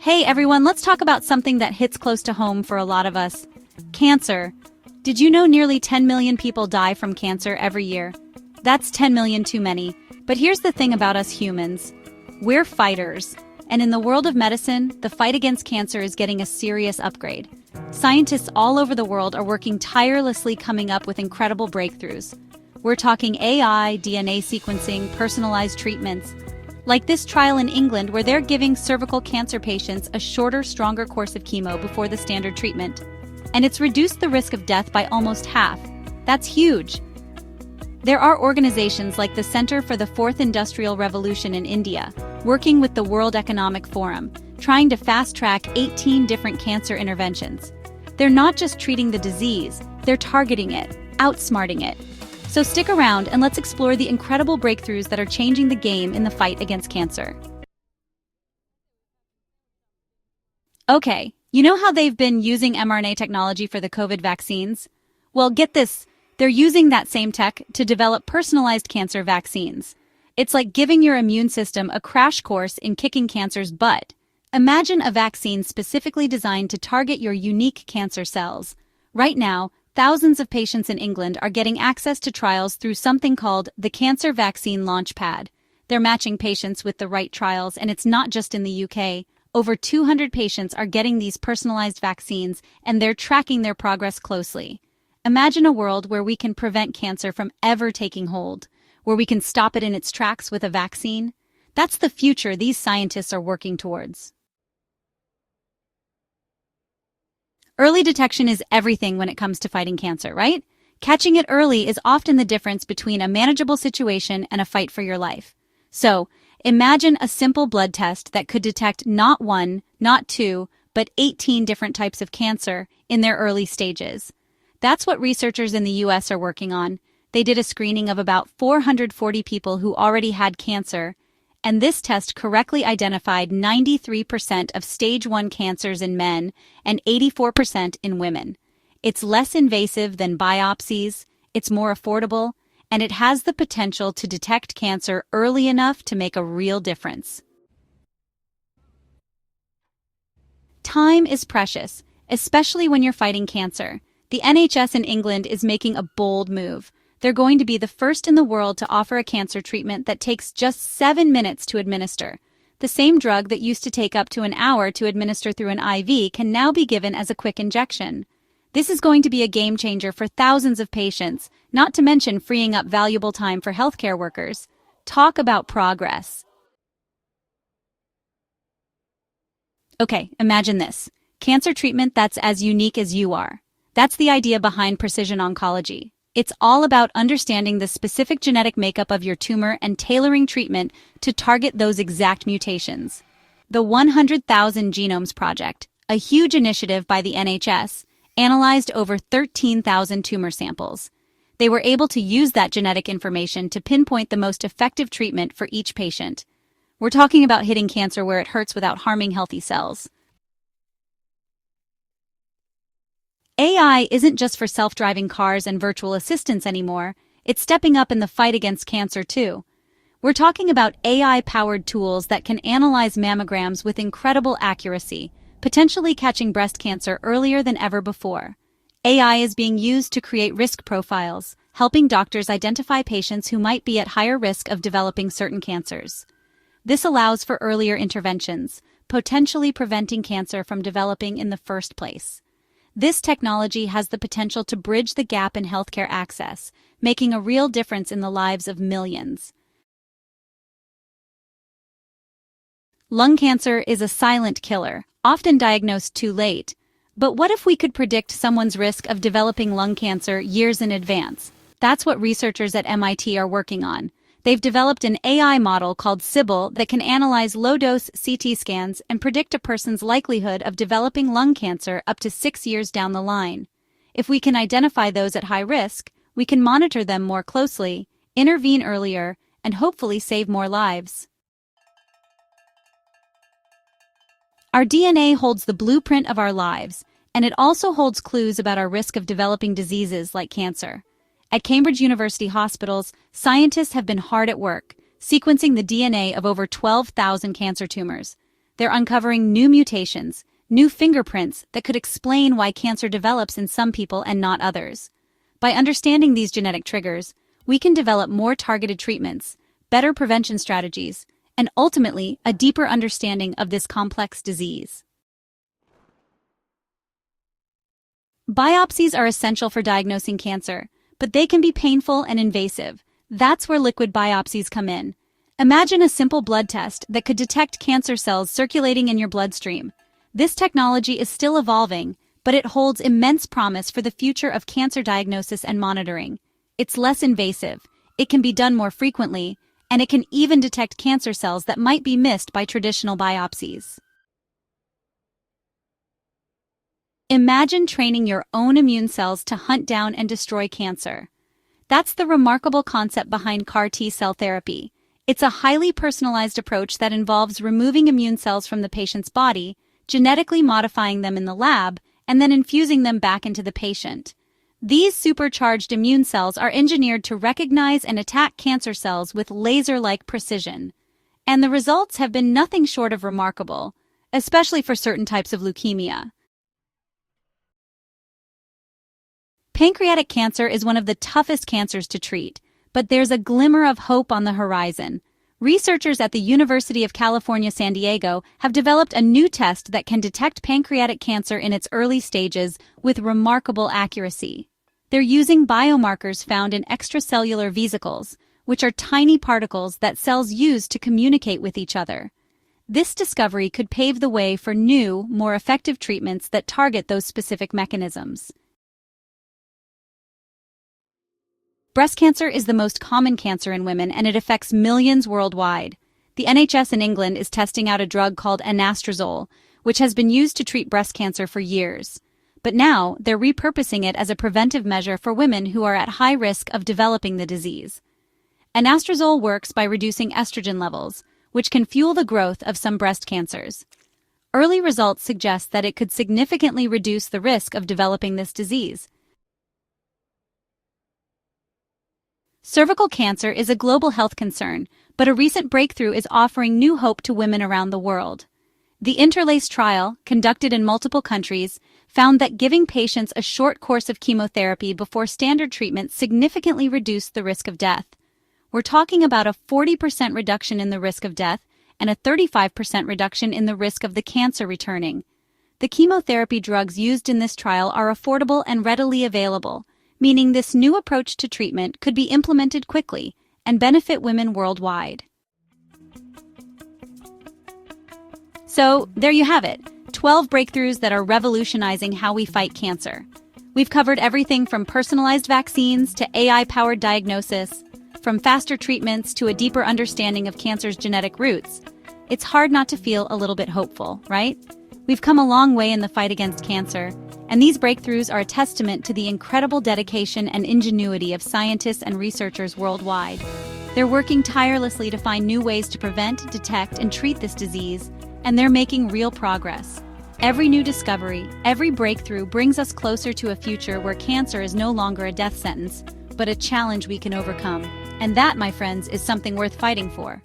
Hey everyone, let's talk about something that hits close to home for a lot of us. Cancer. Did you know nearly 10 million people die from cancer every year? That's 10 million too many. But here's the thing about us humans. We're fighters. And in the world of medicine, the fight against cancer is getting a serious upgrade. Scientists all over the world are working tirelessly coming up with incredible breakthroughs. We're talking AI, DNA sequencing, personalized treatments. Like this trial in England where they're giving cervical cancer patients a shorter, stronger course of chemo before the standard treatment. And it's reduced the risk of death by almost half. That's huge. There are organizations like the Center for the Fourth Industrial Revolution in India, working with the World Economic Forum, trying to fast-track 18 different cancer interventions. They're not just treating the disease, they're targeting it, outsmarting it. So stick around and let's explore the incredible breakthroughs that are changing the game in the fight against cancer. Okay, you know how they've been using mRNA technology for the COVID vaccines? Well, get this, they're using that same tech to develop personalized cancer vaccines. It's like giving your immune system a crash course in kicking cancer's butt. Imagine a vaccine specifically designed to target your unique cancer cells. Right now, thousands of patients in England are getting access to trials through something called the Cancer Vaccine Launchpad. They're matching patients with the right trials, and it's not just in the UK. Over 200 patients are getting these personalized vaccines, and they're tracking their progress closely. Imagine a world where we can prevent cancer from ever taking hold, where we can stop it in its tracks with a vaccine. That's the future these scientists are working towards. Early detection is everything when it comes to fighting cancer, right? Catching it early is often the difference between a manageable situation and a fight for your life. So, imagine a simple blood test that could detect not one, not two, but 18 different types of cancer in their early stages. That's what researchers in the US are working on. They did a screening of about 440 people who already had cancer, and this test correctly identified 93% of stage 1 cancers in men and 84% in women. It's less invasive than biopsies, it's more affordable, and it has the potential to detect cancer early enough to make a real difference. Time is precious, especially when you're fighting cancer. The NHS in England is making a bold move. They're going to be the first in the world to offer a cancer treatment that takes just 7 minutes to administer. The same drug that used to take up to an hour to administer through an IV can now be given as a quick injection. This is going to be a game changer for thousands of patients, not to mention freeing up valuable time for healthcare workers. Talk about progress. Okay, imagine this. Cancer treatment that's as unique as you are. That's the idea behind precision oncology. It's all about understanding the specific genetic makeup of your tumor and tailoring treatment to target those exact mutations. The 100,000 Genomes Project, a huge initiative by the NHS, analyzed over 13,000 tumor samples. They were able to use that genetic information to pinpoint the most effective treatment for each patient. We're talking about hitting cancer where it hurts without harming healthy cells. AI isn't just for self-driving cars and virtual assistants anymore, it's stepping up in the fight against cancer too. We're talking about AI-powered tools that can analyze mammograms with incredible accuracy, potentially catching breast cancer earlier than ever before. AI is being used to create risk profiles, helping doctors identify patients who might be at higher risk of developing certain cancers. This allows for earlier interventions, potentially preventing cancer from developing in the first place. This technology has the potential to bridge the gap in healthcare access, making a real difference in the lives of millions. Lung cancer is a silent killer, often diagnosed too late. But what if we could predict someone's risk of developing lung cancer years in advance? That's what researchers at MIT are working on. They've developed an AI model called Sybil that can analyze low-dose CT scans and predict a person's likelihood of developing lung cancer up to 6 years down the line. If we can identify those at high risk, we can monitor them more closely, intervene earlier, and hopefully save more lives. Our DNA holds the blueprint of our lives, and it also holds clues about our risk of developing diseases like cancer. At Cambridge University hospitals, scientists have been hard at work, sequencing the DNA of over 12,000 cancer tumors. They're uncovering new mutations, new fingerprints that could explain why cancer develops in some people and not others. By understanding these genetic triggers, we can develop more targeted treatments, better prevention strategies, and ultimately a deeper understanding of this complex disease. Biopsies are essential for diagnosing cancer, but they can be painful and invasive. That's where liquid biopsies come in. Imagine a simple blood test that could detect cancer cells circulating in your bloodstream. This technology is still evolving, but it holds immense promise for the future of cancer diagnosis and monitoring. It's less invasive, it can be done more frequently, and it can even detect cancer cells that might be missed by traditional biopsies. Imagine training your own immune cells to hunt down and destroy cancer. That's the remarkable concept behind CAR T-cell therapy. It's a highly personalized approach that involves removing immune cells from the patient's body, genetically modifying them in the lab, and then infusing them back into the patient. These supercharged immune cells are engineered to recognize and attack cancer cells with laser-like precision. And the results have been nothing short of remarkable, especially for certain types of leukemia. Pancreatic cancer is one of the toughest cancers to treat, but there's a glimmer of hope on the horizon. Researchers at the University of California, San Diego have developed a new test that can detect pancreatic cancer in its early stages with remarkable accuracy. They're using biomarkers found in extracellular vesicles, which are tiny particles that cells use to communicate with each other. This discovery could pave the way for new, more effective treatments that target those specific mechanisms. Breast cancer is the most common cancer in women, and it affects millions worldwide. The NHS in England is testing out a drug called anastrozole, which has been used to treat breast cancer for years. But now, they're repurposing it as a preventive measure for women who are at high risk of developing the disease. Anastrozole works by reducing estrogen levels, which can fuel the growth of some breast cancers. Early results suggest that it could significantly reduce the risk of developing this disease. Cervical cancer is a global health concern, but a recent breakthrough is offering new hope to women around the world. The Interlace trial, conducted in multiple countries, found that giving patients a short course of chemotherapy before standard treatment significantly reduced the risk of death. We're talking about a 40% reduction in the risk of death and a 35% reduction in the risk of the cancer returning. The chemotherapy drugs used in this trial are affordable and readily available, meaning this new approach to treatment could be implemented quickly and benefit women worldwide. So, there you have it, 12 breakthroughs that are revolutionizing how we fight cancer. We've covered everything from personalized vaccines to AI-powered diagnosis, from faster treatments to a deeper understanding of cancer's genetic roots. It's hard not to feel a little bit hopeful, right? We've come a long way in the fight against cancer, and these breakthroughs are a testament to the incredible dedication and ingenuity of scientists and researchers worldwide. They're working tirelessly to find new ways to prevent, detect, and treat this disease, and they're making real progress. Every new discovery, every breakthrough brings us closer to a future where cancer is no longer a death sentence, but a challenge we can overcome. And that, my friends, is something worth fighting for.